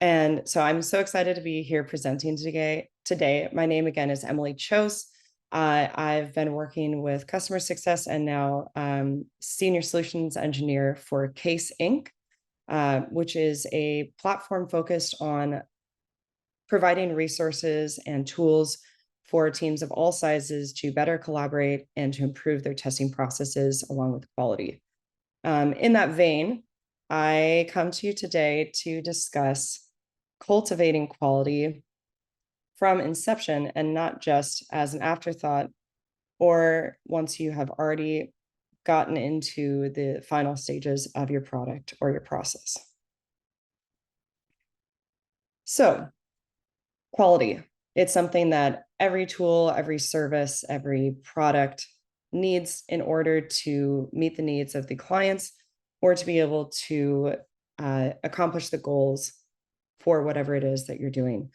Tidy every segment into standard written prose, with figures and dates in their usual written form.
And so I'm so excited to be here presenting today. My name again is Emily Qase. I've been working with customer success and now senior solutions engineer for Qase Inc., which is a platform focused on providing resources and tools for teams of all sizes to better collaborate and to improve their testing processes along with quality. In that vein, I come to you today to discuss cultivating quality from inception and not just as an afterthought or once you have already gotten into the final stages of your product or your process. So, quality. It's something that every tool, every service, every product needs in order to meet the needs of the clients or to be able to accomplish the goals for whatever it is that you're doing.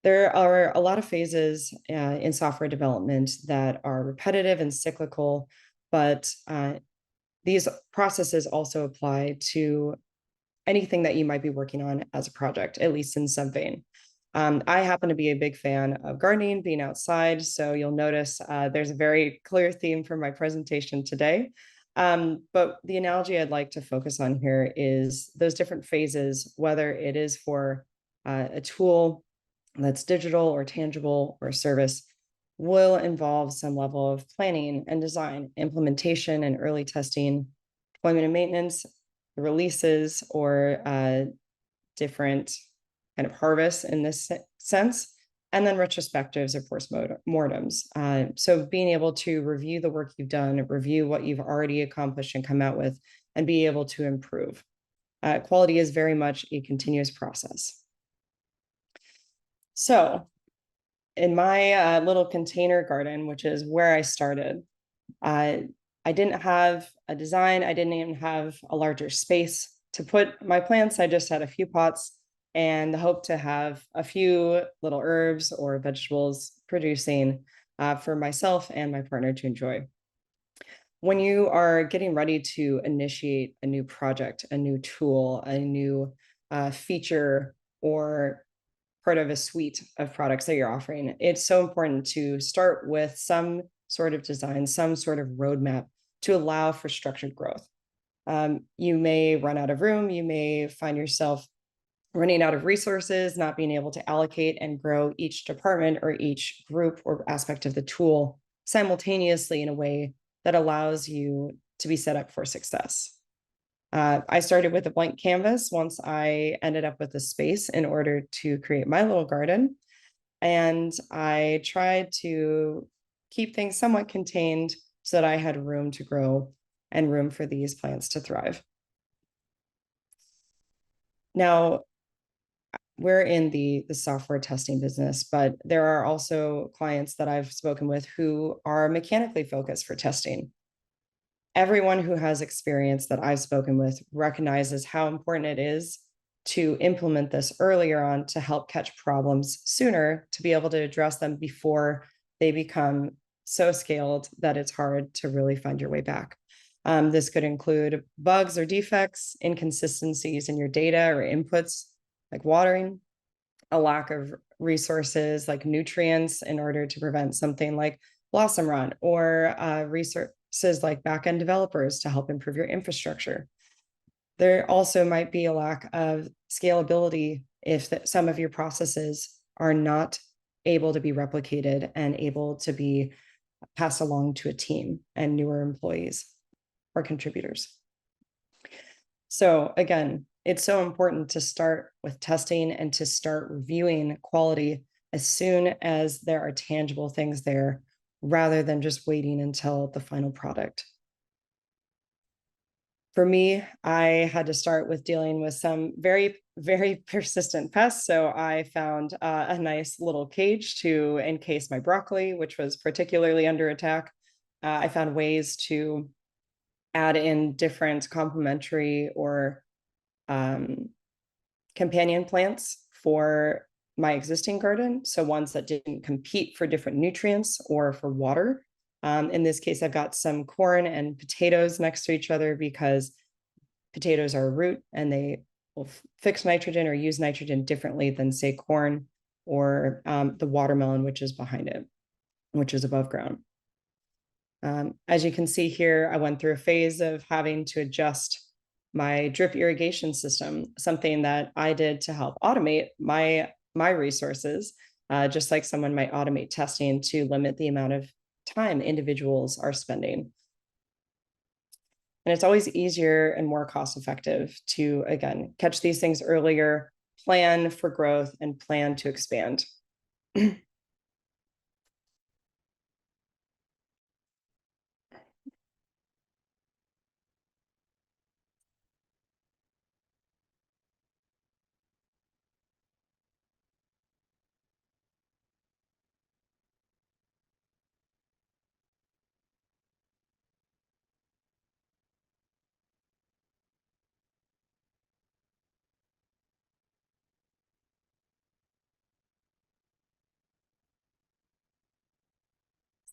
There are a lot of phases in software development that are repetitive and cyclical, but these processes also apply to anything that you might be working on as a project, at least in some vein. I happen to be a big fan of gardening, being outside, so you'll notice there's a very clear theme for my presentation today. But the analogy I'd like to focus on here is those different phases, whether it is for a tool that's digital or tangible or service, will involve some level of planning and design, implementation and early testing, deployment and maintenance, releases, or different kind of harvests in this sense, and then retrospectives or postmortems. So being able to review the work you've done, review what you've already accomplished and come out with, and be able to improve. Quality is very much a continuous process. So in my little container garden, which is where I started, I didn't have a design. I didn't even have a larger space to put my plants. I just had a few pots and the hope to have a few little herbs or vegetables producing for myself and my partner to enjoy. When you are getting ready to initiate a new project, a new tool, a new feature, or part of a suite of products that you're offering, it's so important to start with some sort of design, some sort of roadmap to allow for structured growth. You may run out of room, you may find yourself running out of resources, not being able to allocate and grow each department or each group or aspect of the tool simultaneously in a way that allows you to be set up for success. I started with a blank canvas once I ended up with a space in order to create my little garden. And I tried to keep things somewhat contained so that I had room to grow and room for these plants to thrive. Now, we're in the software testing business, but there are also clients that I've spoken with who are mechanically focused for testing. Everyone who has experience that I've spoken with recognizes how important it is to implement this earlier on to help catch problems sooner, to be able to address them before they become so scaled that it's hard to really find your way back. This could include bugs or defects, inconsistencies in your data or inputs, like watering, a lack of resources like nutrients in order to prevent something like blossom rot, or resources like backend developers to help improve your infrastructure. There also might be a lack of scalability if some of your processes are not able to be replicated and able to be passed along to a team and newer employees or contributors. So again, it's so important to start with testing and to start reviewing quality as soon as there are tangible things there, rather than just waiting until the final product. For me, I had to start with dealing with some very, very persistent pests. So I found a nice little cage to encase my broccoli, which was particularly under attack. I found ways to add in different complementary or companion plants for my existing garden. So ones that didn't compete for different nutrients or for water. In this case, I've got some corn and potatoes next to each other because potatoes are a root and they will fix nitrogen or use nitrogen differently than, say, corn or the watermelon, which is behind it, which is above ground. As you can see here, I went through a phase of having to adjust my drip irrigation system, something that I did to help automate my resources, just like someone might automate testing to limit the amount of time individuals are spending. And it's always easier and more cost effective to, again, catch these things earlier, plan for growth, and plan to expand.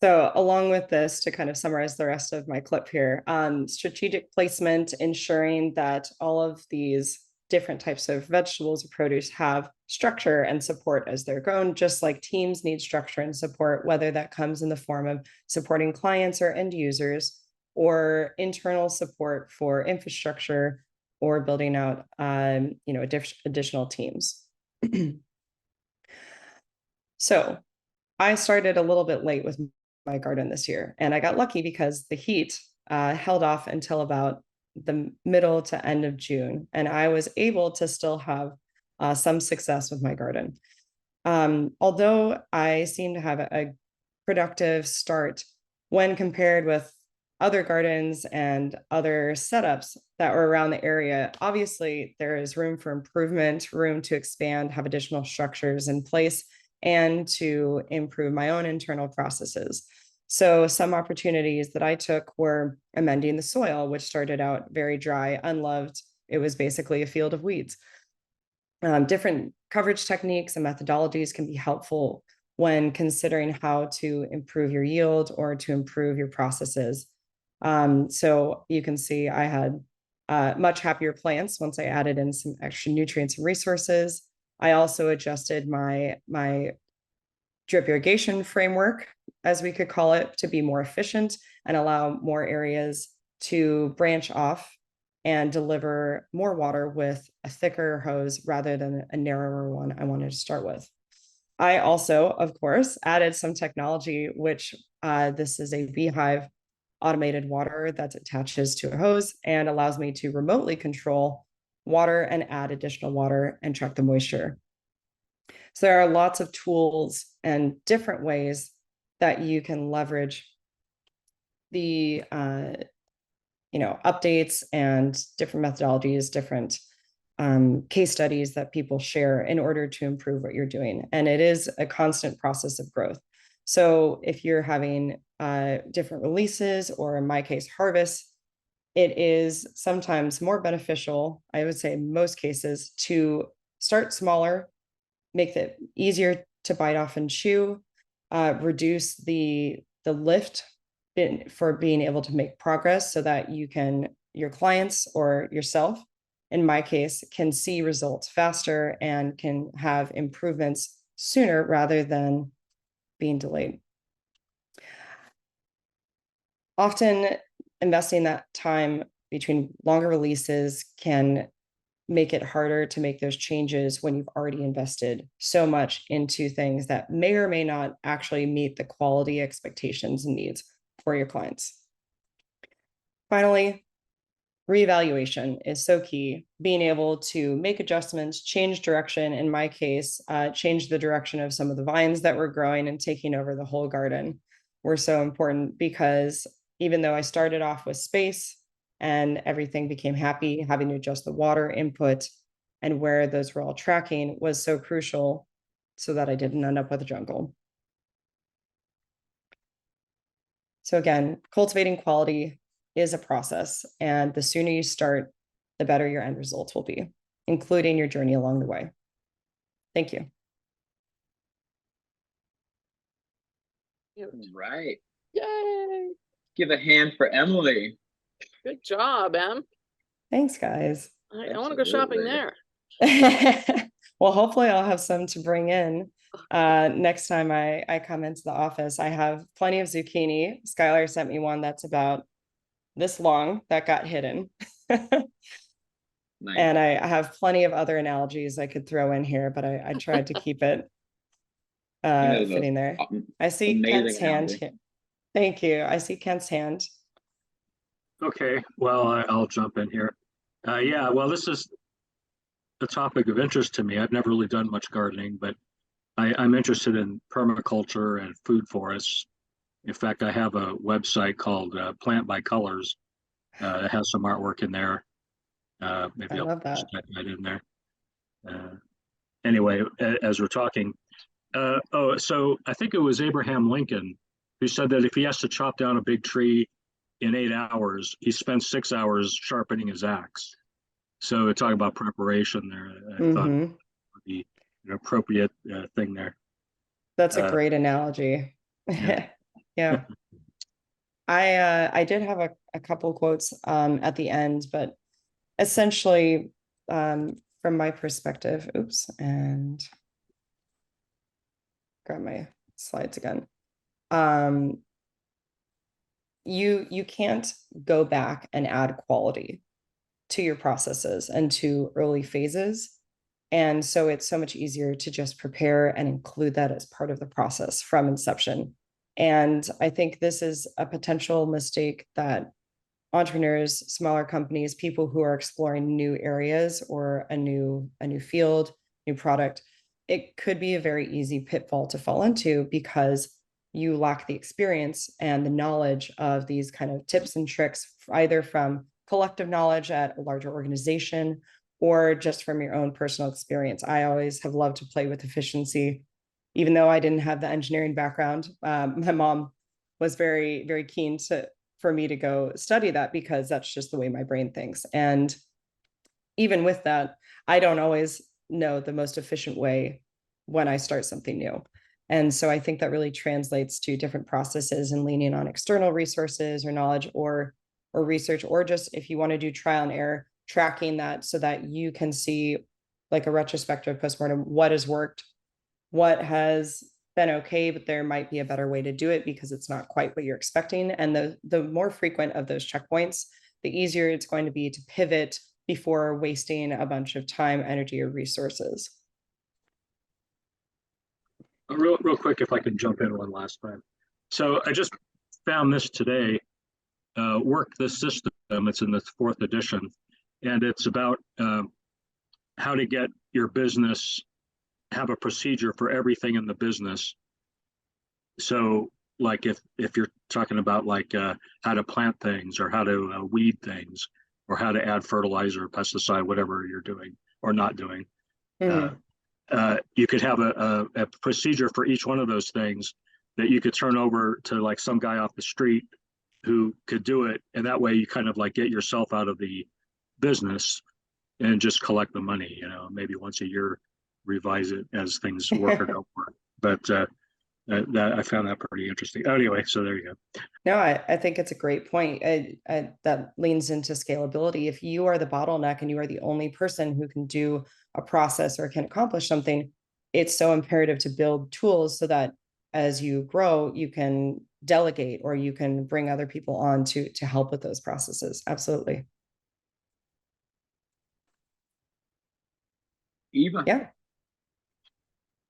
So along with this, to kind of summarize the rest of my clip here, strategic placement, ensuring that all of these different types of vegetables or produce have structure and support as they're grown, just like teams need structure and support, whether that comes in the form of supporting clients or end users, or internal support for infrastructure, or building out additional teams. So I started a little bit late with my garden this year, and I got lucky because the heat held off until about the middle to end of June, and I was able to still have some success with my garden. Although I seem to have a productive start when compared with other gardens and other setups that were around the area, obviously there is room for improvement, room to expand, have additional structures in place, and to improve my own internal processes. So some opportunities that I took were amending the soil, which started out very dry, unloved. It was basically a field of weeds. Different coverage techniques and methodologies can be helpful when considering how to improve your yield or to improve your processes. So you can see I had much happier plants once I added in some extra nutrients and resources. I also adjusted my drip irrigation framework, as we could call it, to be more efficient and allow more areas to branch off and deliver more water with a thicker hose rather than a narrower one I wanted to start with. I also, of course, added some technology, which this is a beehive automated water that attaches to a hose and allows me to remotely control water and add additional water and track the moisture. So there are lots of tools and different ways that you can leverage the updates and different methodologies, different case studies that people share in order to improve what you're doing. And it is a constant process of growth. So if you're having different releases, or in my case, harvests, it is sometimes more beneficial, I would say in most cases, to start smaller, make it easier to bite off and chew, reduce the lift for being able to make progress so that your clients or yourself, in my case, can see results faster and can have improvements sooner rather than being delayed. Often investing that time between longer releases can make it harder to make those changes when you've already invested so much into things that may or may not actually meet the quality expectations and needs for your clients. Finally, reevaluation is so key. Being able to make adjustments, change direction, in my case, change the direction of some of the vines that were growing and taking over the whole garden were so important, because even though I started off with space and everything became happy, having to adjust the water input and where those were all tracking was so crucial so that I didn't end up with a jungle. So again, cultivating quality is a process, and the sooner you start, the better your end results will be, including your journey along the way. Thank you. Right. Yay! Give a hand for Emily. Good job, Em. Thanks, guys. I want to go shopping there. Well, hopefully I'll have some to bring in next time I come into the office. I have plenty of zucchini. Skylar sent me one that's about this long that got hidden. Nice. And I have plenty of other analogies I could throw in here, but I tried to keep it fitting there. I see Kent's hand here. Thank you. I see Kent's hand. Okay, well, I'll jump in here. Yeah, well, this is a topic of interest to me. I've never really done much gardening, but I'm interested in permaculture and food forests. In fact, I have a website called Plant by Colors. It has some artwork in there. Maybe I'll just type that in there. Anyway, as we're talking, so I think it was Abraham Lincoln who said that if he has to chop down a big tree in 8 hours, he spends 6 hours sharpening his axe. So talking about preparation there, I thought would be an appropriate thing there. That's a great analogy. Yeah. Yeah. I did have a couple quotes at the end, but essentially from my perspective, oops, and grab my slides again. You can't go back and add quality to your processes and to early phases. And so it's so much easier to just prepare and include that as part of the process from inception. And I think this is a potential mistake that entrepreneurs, smaller companies, people who are exploring new areas or a new field, new product, it could be a very easy pitfall to fall into because you lack the experience and the knowledge of these kind of tips and tricks, either from collective knowledge at a larger organization or just from your own personal experience. I always have loved to play with efficiency, even though I didn't have the engineering background. My mom was very, very keen for me to go study that because that's just the way my brain thinks. And even with that, I don't always know the most efficient way when I start something new. And so I think that really translates to different processes and leaning on external resources or knowledge or research, or just if you want to do trial and error, tracking that so that you can see like a retrospective postmortem, what has worked, what has been okay, but there might be a better way to do it because it's not quite what you're expecting. And the more frequent of those checkpoints, the easier it's going to be to pivot before wasting a bunch of time, energy, or resources. Real quick, if I can jump in one last time. So I just found this today, Work This System. It's in the 4th edition, and it's about how to get your business, have a procedure for everything in the business. So like if you're talking about like how to plant things or how to weed things or how to add fertilizer, pesticide, whatever you're doing or not doing, you could have a procedure for each one of those things that you could turn over to like some guy off the street who could do it. And that way you kind of like get yourself out of the business and just collect the money, you know, maybe once a year, revise it as things work or don't work. But that I found that pretty interesting. Anyway, so there you go. No, I think it's a great point. That leans into scalability. If you are the bottleneck and you are the only person who can do a process or can accomplish something, it's so imperative to build tools so that as you grow, you can delegate or you can bring other people on to help with those processes. Absolutely. Eva? Yeah.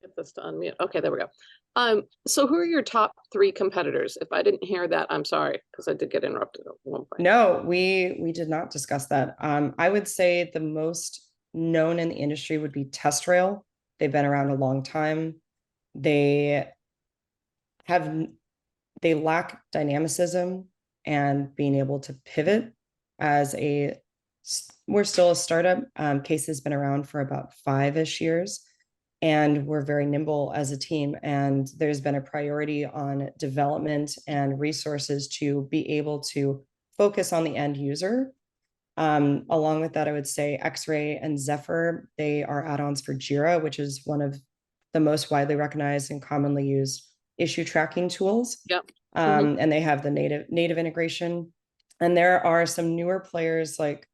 Get this to unmute. Okay, there we go. So who are your top 3 competitors? If I didn't hear that, I'm sorry, because I did get interrupted at one point. No, we did not discuss that. I would say the most known in the industry would be TestRail. They've been around a long time. They lack dynamicism and being able to pivot we're still a startup. Qase has been around for about 5-ish years, and we're very nimble as a team. And there's been a priority on development and resources to be able to focus on the end user. Along with that, I would say X-Ray and Zephyr, they are add-ons for Jira, which is one of the most widely recognized and commonly used issue tracking tools. Yep. And they have the native integration. And there are some newer players like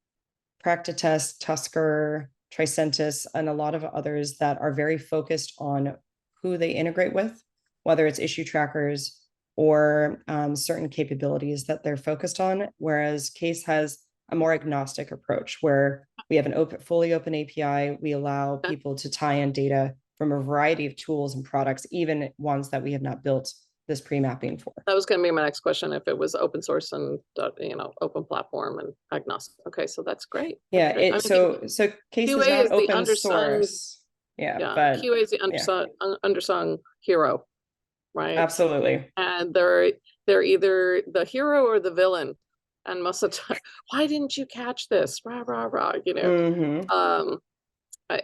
Practitest, Tusker, Tricentis, and a lot of others that are very focused on who they integrate with, whether it's issue trackers or certain capabilities that they're focused on. Whereas Qase has a more agnostic approach where we have an fully open API. We allow people to tie in data from a variety of tools and products, even ones that we have not built this pre-mapping for. That was going to be my next question, if it was open source and, open platform and agnostic. Okay, so that's great. Yeah, That's great. I mean, so Qase is QA not is the open undersung- source. Yeah, Yeah, but QA is the yeah, undersung hero, right? absolutely. And they're either the hero or the villain. And most of the time, why didn't you catch this? Rah, rah, rah, Mhm.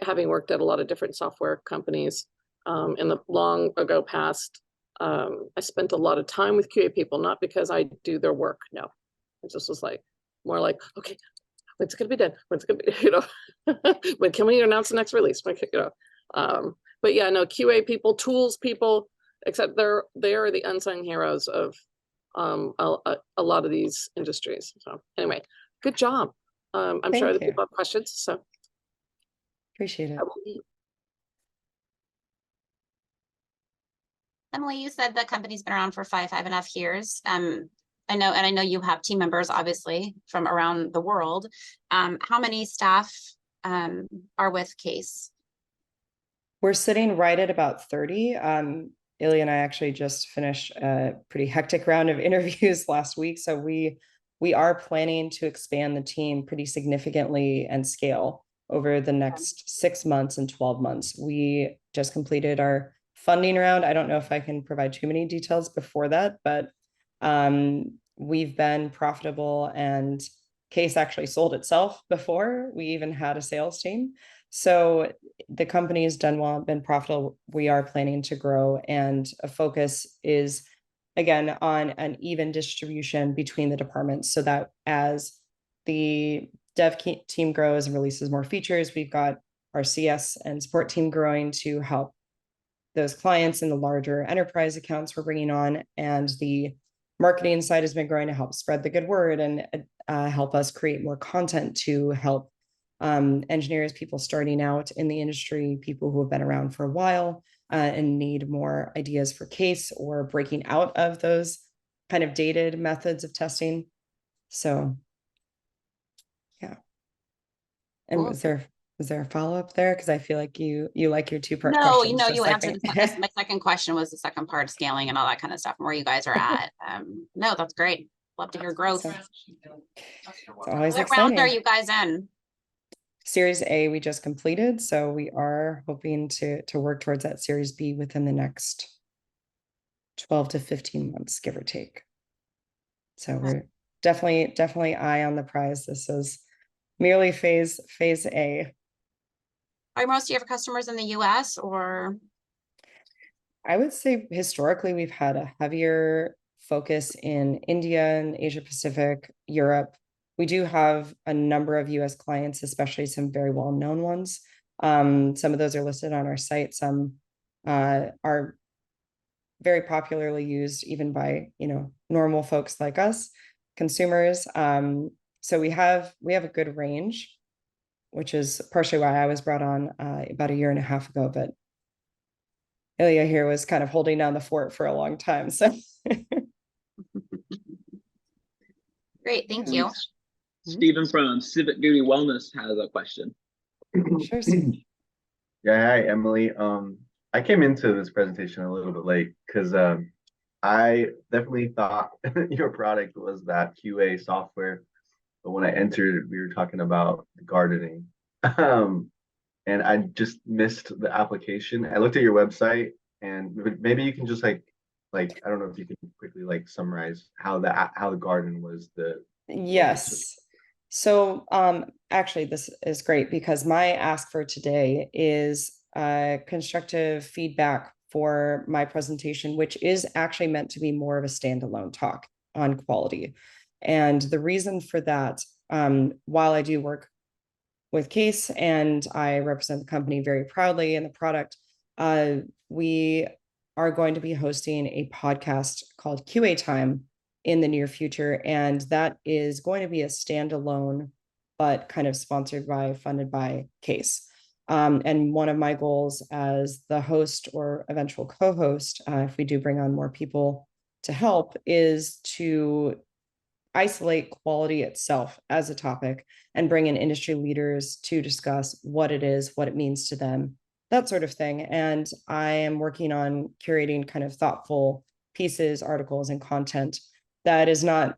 Having worked at a lot of different software companies in the long ago past, I spent a lot of time with QA people, not because I do their work. No, it just was like more like, okay, when's it gonna be done? When's it gonna be, when can we announce the next release? But yeah, no, QA people, tools people, except they are the unsung heroes of a lot of these industries. So anyway, good job. I'm sure Thank other you. people have questions, so Appreciate it. I will be. Emily, you said the company's been around for five and a half years. I know you have team members, obviously, from around the world. How many staff are with Qase? We're sitting right at about 30. Ilya and I actually just finished a pretty hectic round of interviews last week. So we are planning to expand the team pretty significantly and scale over the next 6 months and 12 months. We just completed our funding round. I don't know if I can provide too many details before that, but we've been profitable, and Qase actually sold itself before we even had a sales team. So the company has done well, been profitable. We are planning to grow, and a focus is again on an even distribution between the departments, so that as the dev team grows and releases more features, we've got our CS and support team growing to help those clients in the larger enterprise accounts we're bringing on, and the marketing side has been growing to help spread the good word and help us create more content to help engineers, people starting out in the industry, people who have been around for a while and need more ideas for Qase or breaking out of those kind of dated methods of testing. So yeah. And Cool. was there a follow-up there? Because I feel like you like your two-part No, questions. you like answered my second question was the second part, scaling and all that kind of stuff, and where you guys are at. No, that's great. Love to hear growth. It's always What round are exciting. you guys in? Series A we just completed, so we are hoping to work towards that Series B within the next 12 to 15 months, give or take. So we're definitely eye on the prize. This is merely phase A. Are most of your customers in the US or? I would say historically we've had a heavier focus in India and Asia Pacific, Europe. We do have a number of US clients, especially some very well-known ones. Some of those are listed on our site. Some are very popularly used even by normal folks like us, consumers. So we have a good range, which is partially why I was brought on about a year and a half ago. But Ilya here was kind of holding down the fort for a long time. So Great, thank you. Stephen from Civic Duty Wellness has a question. Sure, Steve. Yeah, hi, Emily. I came into this presentation a little bit late because I definitely thought your product was that QA software. But when I entered, we were talking about gardening. And I just missed the application. I looked at your website, and maybe you can just like I don't know if you can quickly summarize how the garden was the Yes. So actually this is great because my ask for today is constructive feedback for my presentation, which is actually meant to be more of a standalone talk on quality. And the reason for that, while I do work with Qase and I represent the company very proudly and the product, we are going to be hosting a podcast called QA Time in the near future. And that is going to be a standalone but kind of sponsored by, funded by Qase. And one of my goals as the host or eventual co-host, if we do bring on more people to help, is to isolate quality itself as a topic and bring in industry leaders to discuss what it is, what it means to them, that sort of thing. And I am working on curating kind of thoughtful pieces, articles, and content that is not,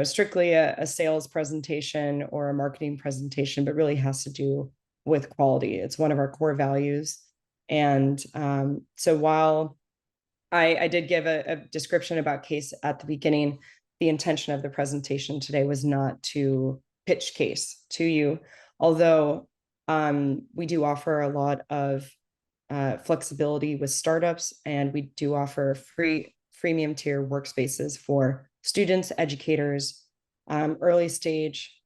strictly a sales presentation or a marketing presentation, but really has to do with quality. It's one of our core values. And so while I did give a description about Qase at the beginning, the intention of the presentation today was not to pitch Qase to you, although we do offer a lot of flexibility with startups, and we do offer freemium tier workspaces for students, educators, early stage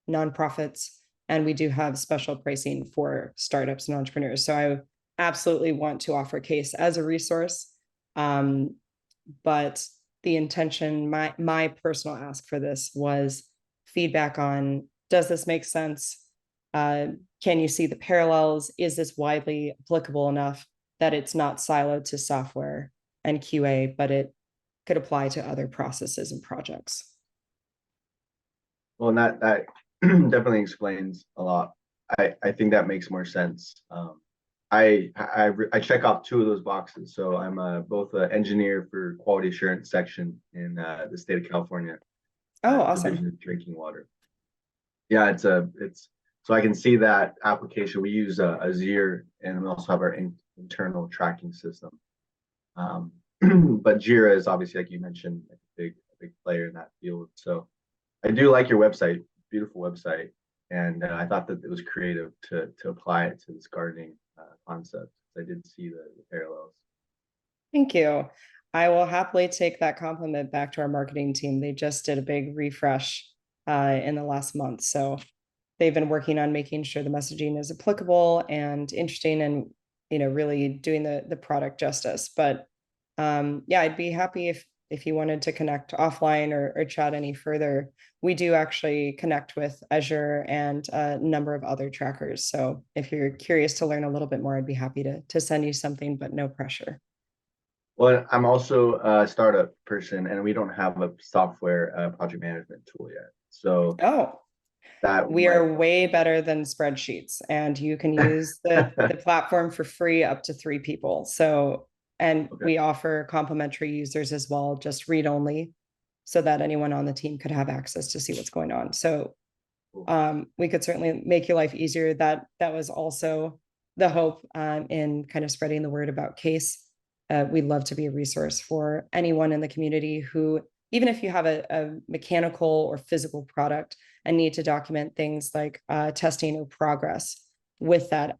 nonprofits, and we do have special pricing for startups and entrepreneurs. So I absolutely want to offer Qase as a resource. But the intention, my personal ask for this was feedback on, does this make sense? Can you see the parallels? Is this widely applicable enough that it's not siloed to software and QA, but it could apply to other processes and projects? Well, and that definitely explains a lot. I think that makes more sense. I check off two of those boxes. So I'm both an engineer for quality assurance section in the state of California. Oh, awesome. Division of Drinking Water. Yeah, it's so I can see that application. We use Azure, and we also have our internal tracking system. But Jira is obviously, like you mentioned, a big player in that field. So I do like your website, beautiful website, and I thought that it was creative to apply it to this gardening concept. I did see the parallels. Thank you. I will happily take that compliment back to our marketing team. They just did a big refresh in the last month. So they've been working on making sure the messaging is applicable and interesting, and really doing the product justice. But yeah, I'd be happy if you wanted to connect offline or chat any further. We do actually connect with Azure and a number of other trackers. So if you're curious to learn a little bit more, I'd be happy to send you something, but no pressure. Well, I'm also a startup person, and we don't have a software project management tool yet. So that we are way better than spreadsheets, and you can use the platform for free up to 3 people. So, and we offer complimentary users as well, just read only, so that anyone on the team could have access to see what's going on. So we could certainly make your life easier. That was also the hope in kind of spreading the word about Qase. We'd love to be a resource for anyone in the community who, even if you have a mechanical or physical product and need to document things like testing or progress with that.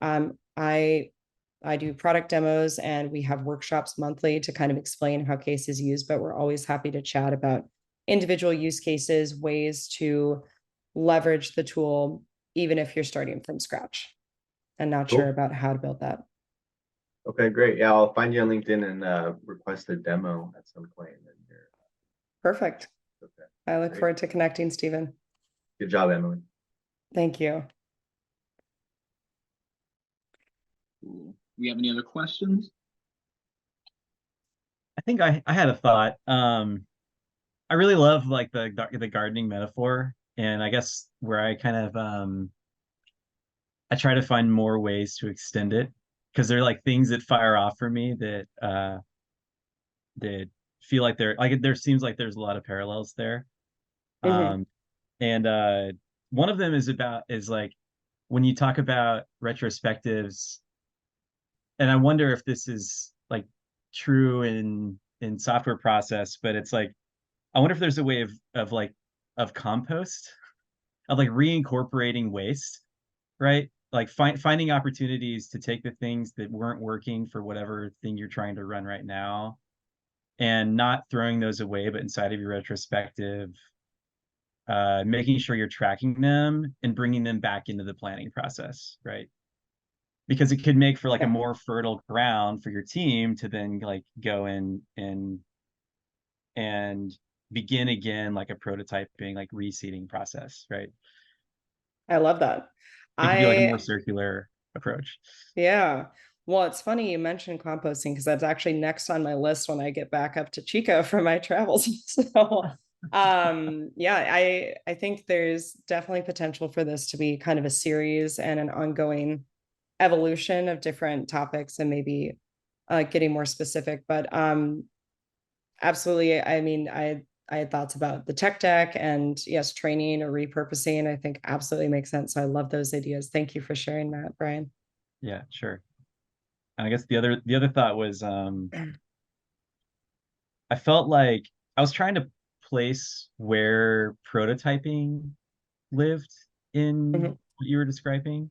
I do product demos, and we have workshops monthly to kind of explain how Qase is used, but we're always happy to chat about individual use cases, ways to leverage the tool, even if you're starting from scratch and not sure about how to build that. Okay, great. Yeah, I'll find you on LinkedIn and request a demo at some point. Perfect. Okay. I look forward to connecting, Stephen. Good job, Emily. Thank you. Cool. We have any other questions? I think I had a thought. I really love like the gardening metaphor, and I guess where I kind of I try to find more ways to extend it, because they're like things that fire off for me that feel like there seems like there's a lot of parallels there. And one of them is like when you talk about retrospectives, and I wonder if this is like true in software process, but it's like I wonder if there's a way of compost, of like reincorporating waste, right? Like finding opportunities to take the things that weren't working for whatever thing you're trying to run right now, and not throwing those away, but inside of your retrospective, making sure you're tracking them and bringing them back into the planning process, right? Because it could make for like a more fertile ground for your team to then like go in and begin again, like a prototyping, like reseeding process, right? I love that. It could be like a more I circular approach. Yeah. Well, it's funny you mentioned composting because that's actually next on my list when I get back up to Chico for my travels. So, yeah, I think there's definitely potential for this to be kind of a series and an ongoing evolution of different topics and maybe getting more specific. But absolutely, I mean, I had thoughts about the tech deck and yes, training or repurposing. I think absolutely makes sense. So I love those ideas. Thank you for sharing that, Brian. Yeah, sure. And I guess the other thought was I felt like I was trying to place where prototyping lived in Mhm. what you were describing.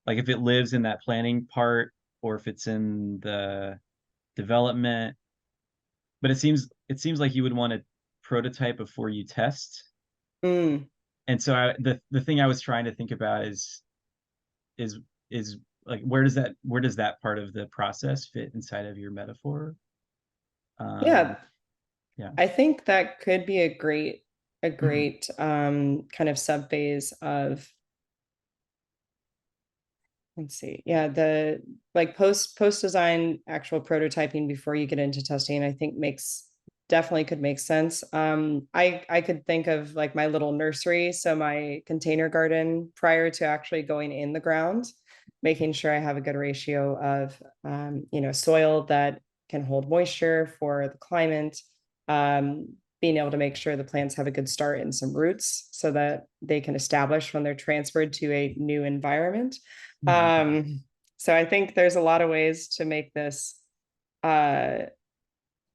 Like if it lives in that planning part or if it's in the development. But it seems like you would want to prototype before you test. Mm. And so the thing I was trying to think about is is like where does that part of the process fit inside of your metaphor? Yeah, Yeah. I think that could be a great Mhm. kind of sub phase of, let's see. Yeah, the like post design actual prototyping before you get into testing, I think makes definitely could make sense. I could think of like my little nursery, so my container garden prior to actually going in the ground, making sure I have a good ratio of soil that can hold moisture for the climate, being able to make sure the plants have a good start and some roots so that they can establish when they're transferred to a new environment. Mhm. So I think there's a lot of ways to make this uh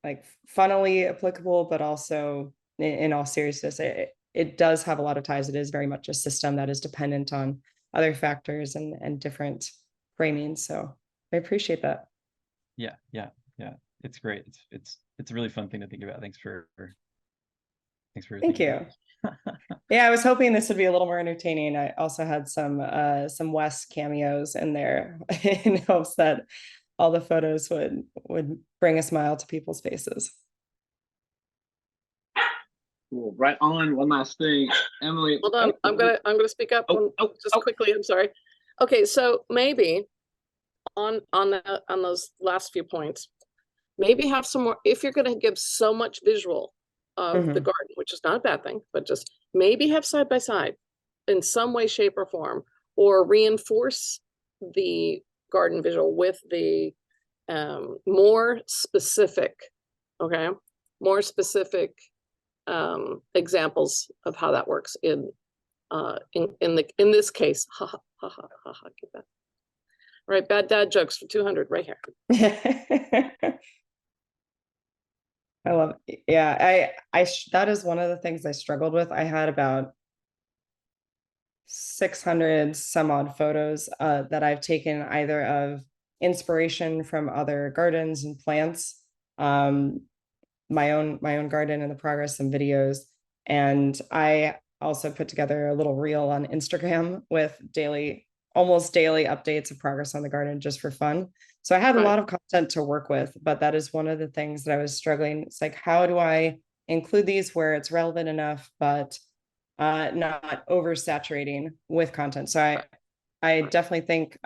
like funnily applicable, but also in all seriousness, it does have a lot of ties. It is very much a system that is dependent on other factors and different framings. So I appreciate that. Yeah, yeah, yeah. It's great. It's a really fun thing to think about. Thanks for Thank thinking about you. Yeah, I was hoping this would be a little more entertaining. I also had some Wes cameos in there in hopes that all the photos would bring a smile to people's faces. Cool. Right on. One last thing, Emily. Hold on, I'm gonna speak up just quickly, I'm sorry. Okay, so maybe on those last few points, maybe have some more, if you're gonna give so much visual of the Mhm. garden, which is not a bad thing, but just maybe have side by side in some way, shape, or form, or reinforce the garden visual with the more specific, okay, more specific examples of how that works in this case. Ha ha ha ha ha ha. Get that right. Bad dad jokes for 200 right here. I love it. Yeah, that is one of the things I struggled with. I had about 600 some odd photos that I've taken either of inspiration from other gardens and plants, um, my own garden in the progress and videos. And I also put together a little reel on Instagram with almost daily updates of progress on the garden just for fun. So I had a Right. lot of content to work with, but that is one of the things that I was struggling. It's like, how do I include these where it's relevant enough, but not oversaturating with content? So I definitely think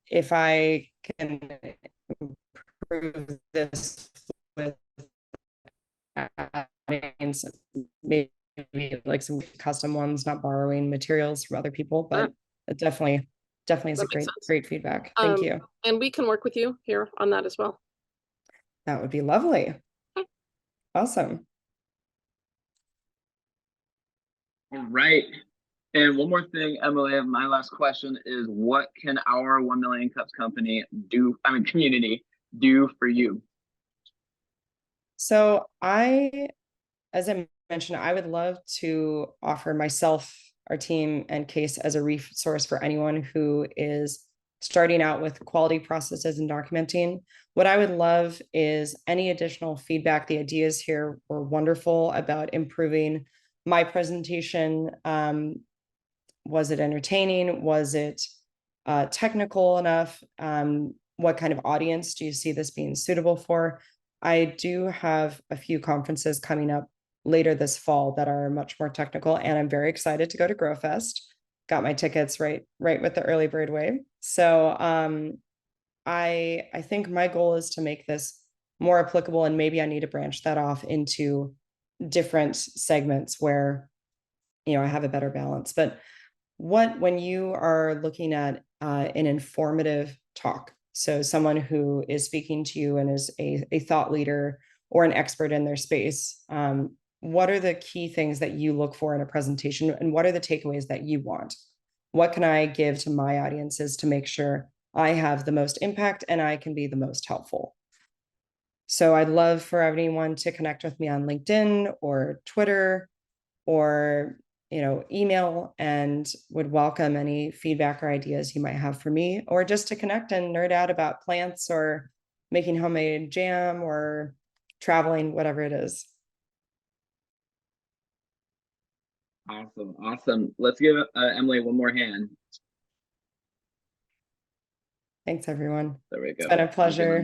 if I can improve this with adding some, maybe like some custom ones, not borrowing materials from other people, but it definitely is a That makes great, sense. great feedback. Thank you. And we can work with you here on that as well. That would be lovely. Okay. Awesome. All right. And one more thing, Emily, my last question is what can our 1 Million Cups company do, community do for you? So as I mentioned, I would love to offer myself, our team, and Qase as a resource for anyone who is starting out with quality processes and documenting. What I would love is any additional feedback. The ideas here were wonderful about improving my presentation. Was it entertaining? Was it technical enough? What kind of audience do you see this being suitable for? I do have a few conferences coming up later this fall that are much more technical. And I'm very excited to go to Grow Fest. Got my tickets right with the early bird wave. So I think my goal is to make this more applicable, and maybe I need to branch that off into different segments where, I have a better balance. But when you are looking at an informative talk, so someone who is speaking to you and is a thought leader or an expert in their space, what are the key things that you look for in a presentation, and what are the takeaways that you want? What can I give to my audiences to make sure I have the most impact and I can be the most helpful? So I'd love for anyone to connect with me on LinkedIn or Twitter or email, and would welcome any feedback or ideas you might have for me, or just to connect and nerd out about plants or making homemade jam or traveling, whatever it is. Awesome. Let's give Emily one more hand. Thanks, everyone. There we go. It's been a pleasure.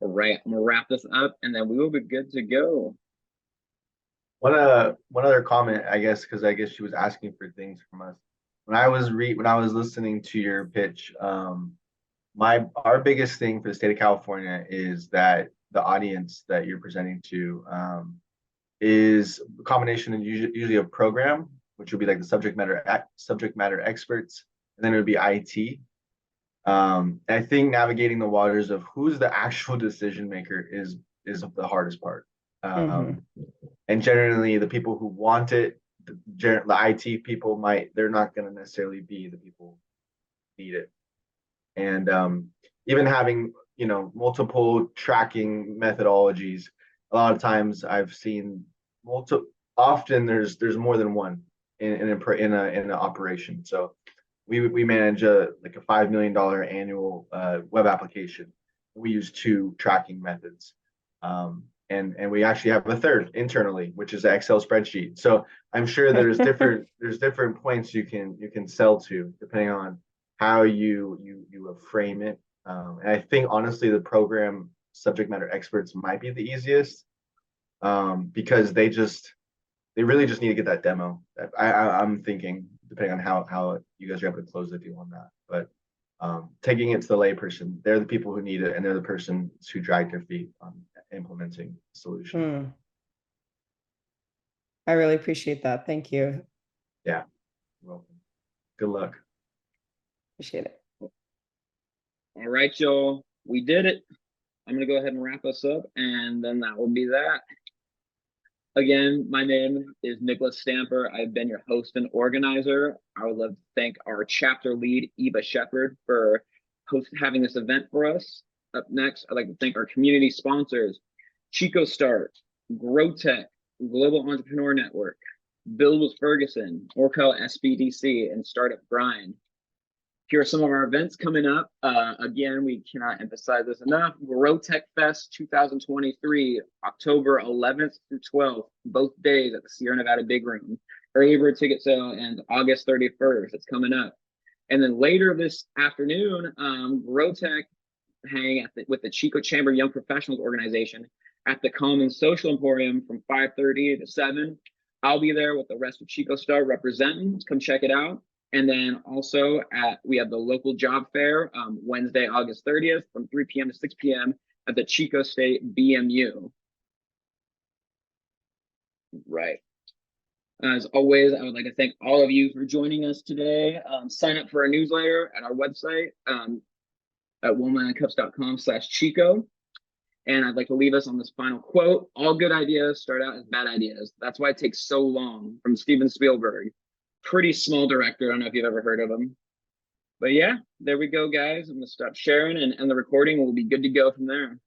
All right, I'm gonna wrap this up, and then we will be good to go. One other comment, I guess, because I guess she was asking for things from us. When I was listening to your pitch, our biggest thing for the state of California is that the audience that you're presenting to is a combination of usually a program, which would be like the subject matter experts, and then it would be IT. And I think navigating the waters of who's the actual decision maker is the hardest part. And generally the people who want it, the IT people they're not going to necessarily be the people who need it. And even having multiple tracking methodologies, a lot of times I've seen often there's more than one in an operation. So we manage like a $5 million annual web application. We use 2 tracking methods. And we actually have a third internally, which is an Excel spreadsheet. So I'm sure there's different points you can sell to depending on how you frame it. And I think honestly, the program subject matter experts might be the easiest because they really just need to get that demo. I'm thinking, depending on how you guys are able to close the deal on that. But taking it to the layperson, they're the people who need it, and they're the person who drag their feet on implementing the solution. I really appreciate that. Thank you. Yeah, you're welcome. Good luck. Appreciate it. All right, y'all, we did it. I'm gonna go ahead and wrap us up, and then that will be that. Again, my name is Nicholas Stamper. I've been your host and organizer. I would love to thank our chapter lead, Eva Shepard, for having this event for us. Up next, I'd like to thank our community sponsors, Chico Start, GrowTech, Global Entrepreneur Network, Build with Ferguson, Orcal SBDC, and Startup Grind. Here are some of our events coming up. Again, we cannot emphasize this enough. GrowTech Fest 2023, October 11th through 12th, both days at the Sierra Nevada Big Room. Early bird ticket sale and August 31st. It's coming up. And then later this afternoon, GrowTech hang with the Chico Chamber Young Professionals Organization at the Commons Social Emporium from 5:30 to 7. I'll be there with the rest of Chico Star representing. Come check it out. And then also we have the local job fair Wednesday, August 30th from 3 p.m. to 6 p.m. at the Chico State BMU. Right. As always, I would like to thank all of you for joining us today. Sign up for our newsletter at our website at womancups.com/Chico. And I'd like to leave us on this final quote. All good ideas start out as bad ideas. That's why it takes so long, from Steven Spielberg. Pretty small director. I don't know if you've ever heard of him. But yeah, there we go, guys. I'm going to stop sharing and the recording will be good to go from there.